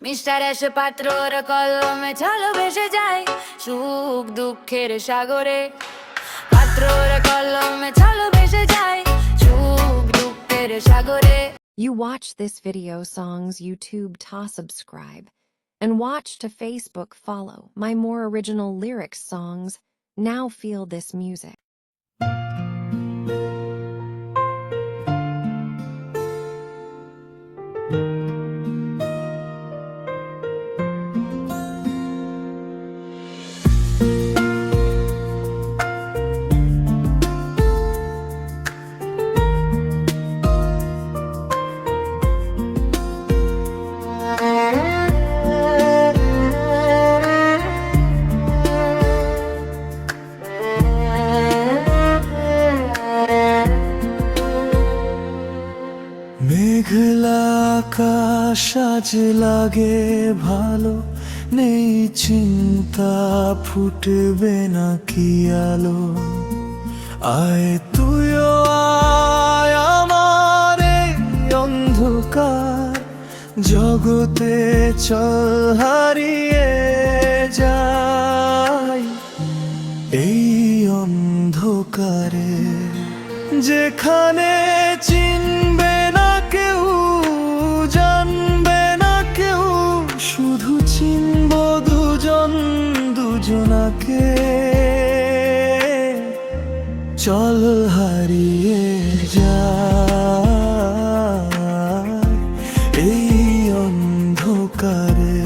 Mister এসে পাত্রর কলমে চলো ভেসে যায় সুখ দুঃখের সাগরে। পাত্রর কলমে চলো ভেসে যায় সুখ দুঃখের সাগরে। You watch this video songs YouTube ta subscribe and watch to Facebook follow my more original lyrics songs. Now feel this music. মেঘলা আকাশ আজ লাগে ভালো, নেই চিন্তা ফুটবে না কি আলো। আয় তুইও আয় আমার এই অন্ধকার জগতে, চল হারিয়ে যাই এই অন্ধকারে, যেখানে চিনবে না কেউ, জানবে না কেউ, শুধু চিনব দুজন দুজনাকে। চল হারিয়ে যাই এই অন্ধকারে।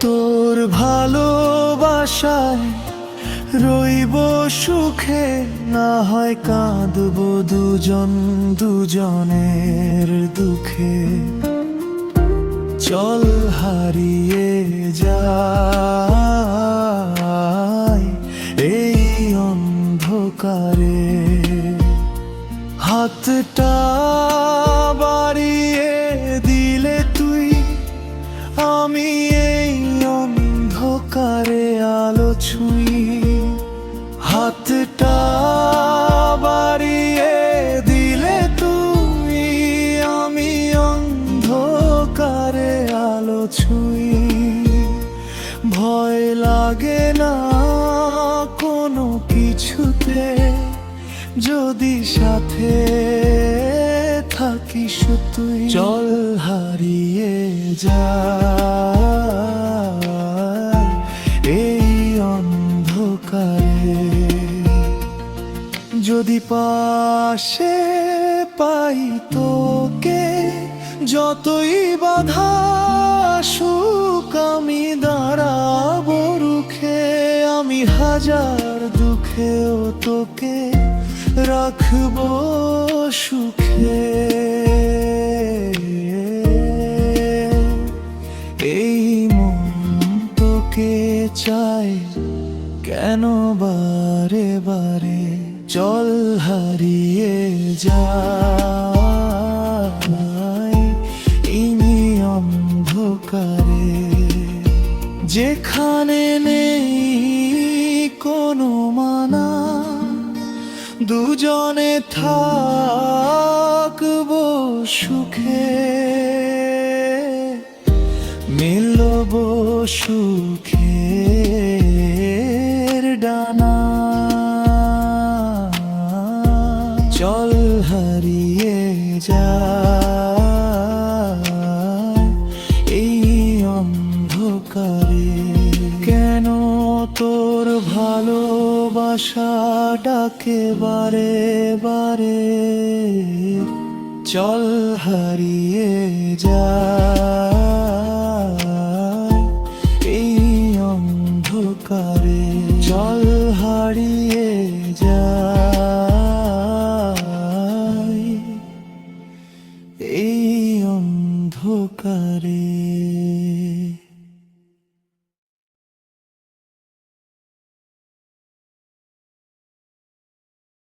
তোর ভালোবাসায় রইব সুখে, না হয় কাঁদব দুজন দুজনের দুঃখে। চল হারিয়ে যাই এই অন্ধকারে। হাতটা বাড়িয়ে দিলে তুই, আমি এই অন্ধকারে আলো ছুঁই। হাতটা বাড়িয়ে দিলে তুই, আমি অন্ধকারে আলো ছুঁই। ভয় লাগে না কোনো কিছুতে, যদি সাথে থাকিস তুই। চল হারিয়ে যাই এই অন্ধকারে। যদি পাশে পাই তোকে, যতই বাধা আসুক আমি দাঁড়াবো রুখে। আমি হাজার দুঃখেও তোকে রাখবো সুখে। এই মন তোকে চায় কেন বারে বারে। চল হারিয়ে যাই এই অন্ধকারে, যেখানে নেই কোনো মানা, দুজনে থাকবো সুখে। মিলব সুখের ডানা। চল হারিয়ে যাই এই অন্ধকারে। কেন তোর ভালোবাসা ডাকে বারে বারে। চল হারিয়ে যাই।